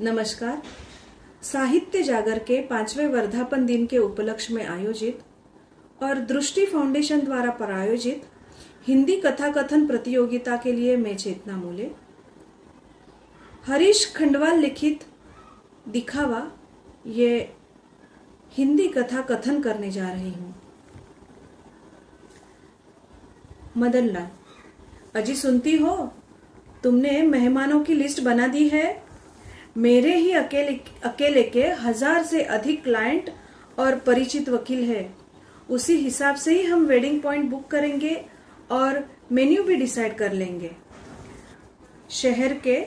नमस्कार। साहित्य जागर के 5वें वर्धापन दिन के उपलक्ष्य में आयोजित और दृष्टि फाउंडेशन द्वारा प्रायोजित हिंदी कथा कथन प्रतियोगिता के लिए मैं चेतना मूले हरीश खंडवाल लिखित दिखावा ये हिंदी कथा कथन करने जा रही हूँ। मदन लाल, अजी सुनती हो? तुमने मेहमानों की लिस्ट बना दी है? मेरे ही अकेले के 1000 से अधिक क्लाइंट और परिचित वकील है। उसी हिसाब से ही हम वेडिंग पॉइंट बुक करेंगे और मेन्यू भी डिसाइड कर लेंगे। शहर के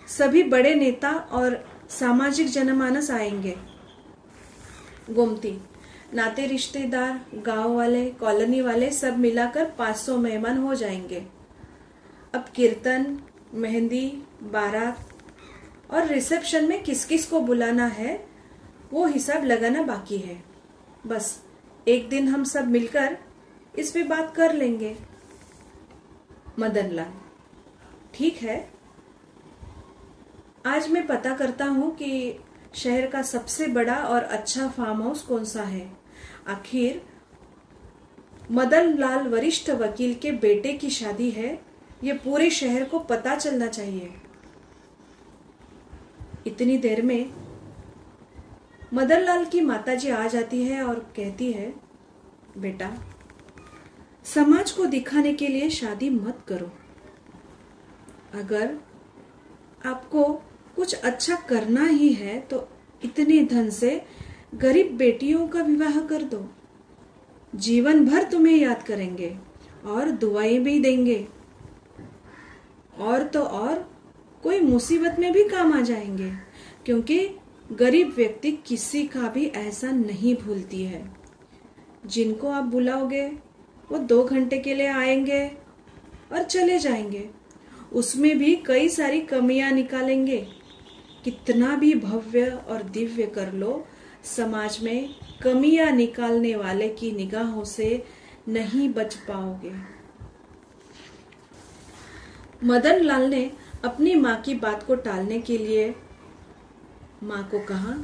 सभी बड़े नेता और सामाजिक जनमानस आएंगे। गोमती, नाते रिश्तेदार, गांव वाले, कॉलोनी वाले सब मिलाकर 500 मेहमान हो जाएंगे। अब कीर्तन, मेहंदी, बारात और रिसेप्शन में किस किस को बुलाना है वो हिसाब लगाना बाकी है। बस एक दिन हम सब मिलकर इस पे बात कर लेंगे। मदन लाल, ठीक है। आज मैं पता करता हूँ कि शहर का सबसे बड़ा और अच्छा फार्म हाउस कौन सा है। आखिर मदन लाल वरिष्ठ वकील के बेटे की शादी है, ये पूरे शहर को पता चलना चाहिए। इतनी देर में मदन लाल की माताजी आ जाती है और कहती है, बेटा, समाज को दिखाने के लिए शादी मत करो। अगर आपको कुछ अच्छा करना ही है तो इतने धन से गरीब बेटियों का विवाह कर दो। जीवन भर तुम्हें याद करेंगे और दुआएं भी देंगे। और तो और कोई मुसीबत में भी काम आ जाएंगे, क्योंकि गरीब व्यक्ति किसी का भी एहसान नहीं भूलती है। जिनको आप बुलाओगे वो 2 घंटे के लिए आएंगे और चले जाएंगे। उसमें भी कई सारी कमियां निकालेंगे। कितना भी भव्य और दिव्य कर लो, समाज में कमियां निकालने वाले की निगाहों से नहीं बच पाओगे। मदन लाल ने अपनी माँ की बात को टालने के लिए माँ को कहा,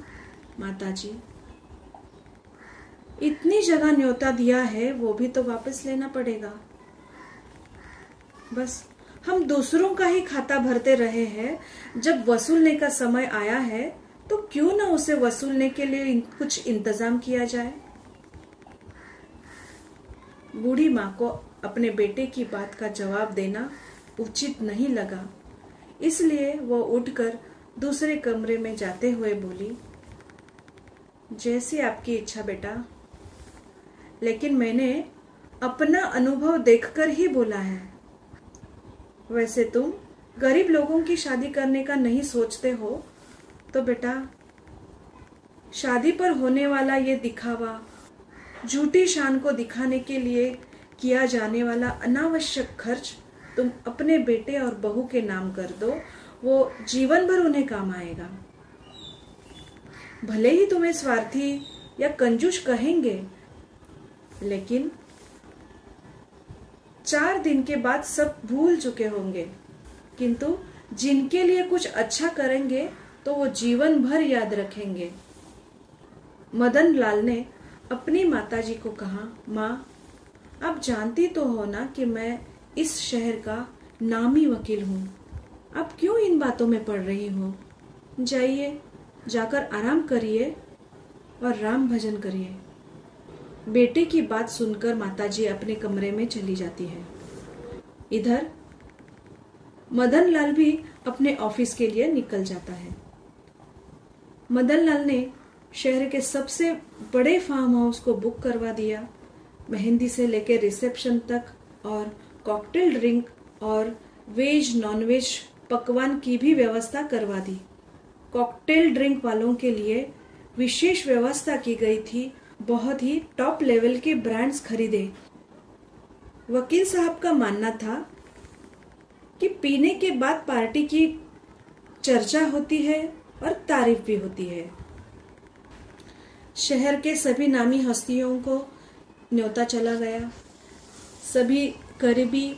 माताजी, इतनी जगह न्योता दिया है, वो भी तो वापस लेना पड़ेगा। बस हम दूसरों का ही खाता भरते रहे हैं। जब वसूलने का समय आया है तो क्यों ना उसे वसूलने के लिए कुछ इंतजाम किया जाए। बूढ़ी माँ को अपने बेटे की बात का जवाब देना उचित नहीं लगा, इसलिए वो उठकर दूसरे कमरे में जाते हुए बोली, जैसी आपकी इच्छा बेटा, लेकिन मैंने अपना अनुभव देखकर ही बोला है। वैसे तुम गरीब लोगों की शादी करने का नहीं सोचते हो तो बेटा, शादी पर होने वाला ये दिखावा, झूठी शान को दिखाने के लिए किया जाने वाला अनावश्यक खर्च तुम अपने बेटे और बहू के नाम कर दो। वो जीवन भर उन्हें काम आएगा। भले ही तुम्हें स्वार्थी या कंजूस कहेंगे, लेकिन 4 दिन के बाद सब भूल चुके होंगे, किंतु जिनके लिए कुछ अच्छा करेंगे तो वो जीवन भर याद रखेंगे। मदन लाल ने अपनी माताजी को कहा, माँ, आप जानती तो हो ना कि मैं इस शहर का नामी वकील हूँ। आप क्यों इन बातों में पड़ रही हो? जाइए, जाकर आराम करिए और राम भजन करिए। बेटे की बात सुनकर माताजी अपने कमरे में चली जाती है। इधर मदन लाल भी अपने ऑफिस के लिए निकल जाता है। मदन लाल ने शहर के सबसे बड़े फार्म हाउस को बुक करवा दिया। मेहंदी से लेकर रिसेप्शन तक और कॉकटेल ड्रिंक और वेज नॉनवेज पकवान की भी व्यवस्था करवा दी। कॉकटेल ड्रिंक वालों के लिए विशेष व्यवस्था की गई थी। बहुत ही टॉप लेवल के ब्रांड्स खरीदे। वकील साहब का मानना था कि पीने के बाद पार्टी की चर्चा होती है और तारीफ भी होती है। शहर के सभी नामी हस्तियों को न्योता चला गया। सभी करीबी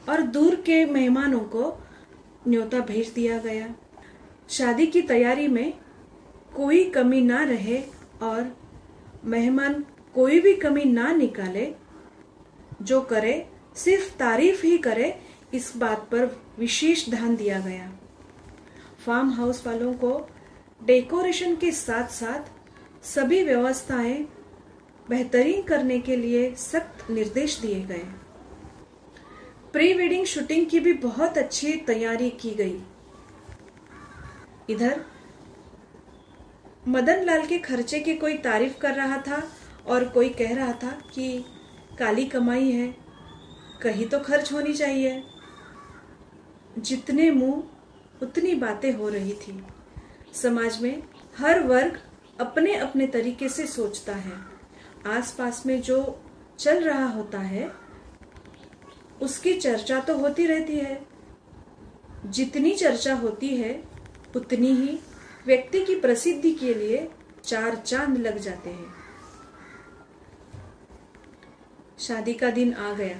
और दूर के मेहमानों को न्योता भेज दिया गया। शादी की तैयारी में कोई कमी ना रहे और मेहमान कोई भी कमी ना निकाले, जो करे सिर्फ तारीफ ही करे, इस बात पर विशेष ध्यान दिया गया। फार्म हाउस वालों को डेकोरेशन के साथ साथ सभी व्यवस्थाएं बेहतरीन करने के लिए सख्त निर्देश दिए गए। प्री वेडिंग शूटिंग की भी बहुत अच्छी तैयारी की गई। इधर मदन लाल के खर्चे की कोई तारीफ कर रहा था और कोई कह रहा था कि काली कमाई है, कहीं तो खर्च होनी चाहिए। जितने मुंह उतनी बातें हो रही थी। समाज में हर वर्ग अपने अपने तरीके से सोचता है। आसपास में जो चल रहा होता है उसकी चर्चा तो होती रहती है। जितनी चर्चा होती है उतनी ही व्यक्ति की प्रसिद्धि के लिए 4 चांद लग जाते हैं। शादी का दिन आ गया।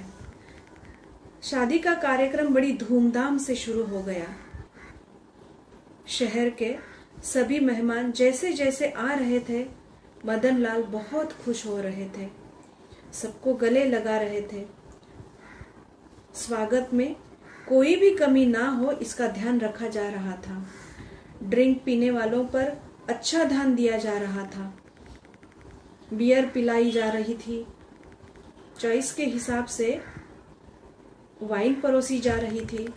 शादी का कार्यक्रम बड़ी धूमधाम से शुरू हो गया। शहर के सभी मेहमान जैसे जैसे आ रहे थे, मदन लाल बहुत खुश हो रहे थे, सबको गले लगा रहे थे। स्वागत में कोई भी कमी ना हो इसका ध्यान रखा जा रहा था। ड्रिंक पीने वालों पर अच्छा ध्यान दिया जा रहा था। बियर पिलाई जा रही थी। चॉइस के हिसाब से वाइन परोसी जा रही थी।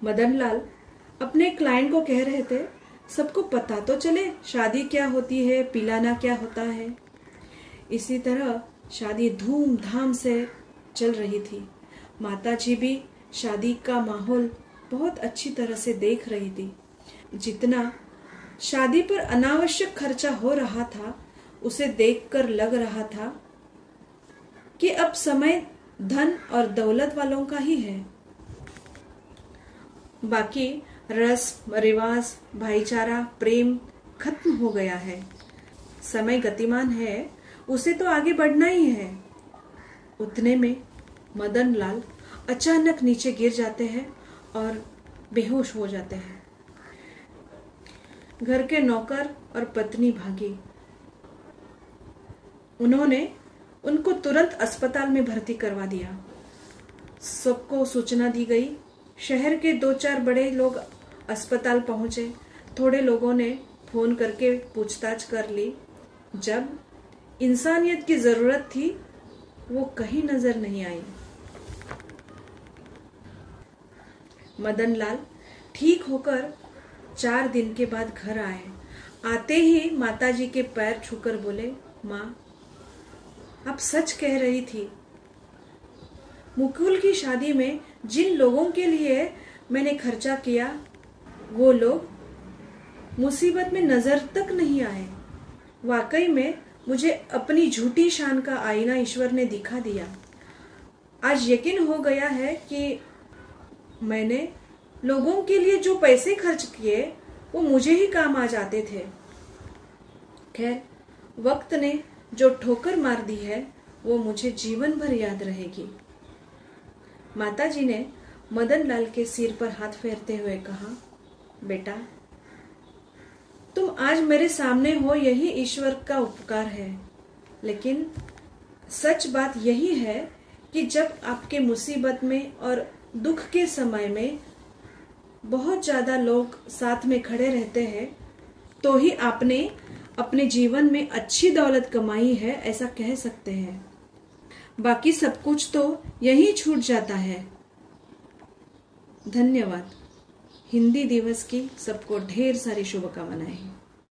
मदन लाल अपने क्लाइंट को कह रहे थे, सबको पता तो चले शादी क्या होती है, पिलाना क्या होता है। इसी तरह शादी धूमधाम से चल रही थी। माताजी भी शादी का माहौल बहुत अच्छी तरह से देख रही थी। जितना शादी पर अनावश्यक खर्चा हो रहा था, उसे देखकर लग रहा था कि अब समय धन और दौलत वालों का ही है। बाकी रस्म रिवाज, भाईचारा, प्रेम खत्म हो गया है। समय गतिमान है, उसे तो आगे बढ़ना ही है। उतने में मदन लाल अचानक नीचे गिर जाते हैं और बेहोश हो जाते हैं। घर के नौकर और पत्नी भागी। उन्होंने उनको तुरंत अस्पताल में भर्ती करवा दिया। सबको सूचना दी गई। शहर के 2-4 बड़े लोग अस्पताल पहुंचे। थोड़े लोगों ने फोन करके पूछताछ कर ली। जब इंसानियत की जरूरत थी, वो कहीं नजर नहीं आई। मदन लाल ठीक होकर 4 दिन के बाद घर आए। आते ही माताजी के पैर छूकर बोले, माँ, आप सच कह रही थी। मुकुल की शादी में जिन लोगों के लिए मैंने खर्चा किया, वो लोग मुसीबत में नजर तक नहीं आए। वाकई में मुझे अपनी झूठी शान का आईना ईश्वर ने दिखा दिया। आज यकीन हो गया है कि मैंने लोगों के लिए जो पैसे खर्च किए वो मुझे ही काम आ जाते थे। खैर, वक्त ने जो ठोकर मार दी है वो मुझे जीवन भर याद रहेगी। माताजी ने मदन लाल के सिर पर हाथ फेरते हुए कहा, बेटा, तुम आज मेरे सामने हो, यही ईश्वर का उपकार है। लेकिन सच बात यही है कि जब आपके मुसीबत में और दुख के समय में बहुत ज्यादा लोग साथ में खड़े रहते हैं, तो ही आपने अपने जीवन में अच्छी दौलत कमाई है, ऐसा कह सकते हैं। बाकी सब कुछ तो यही छूट जाता है। धन्यवाद। हिंदी दिवस की सबको ढेर सारी शुभकामनाएं।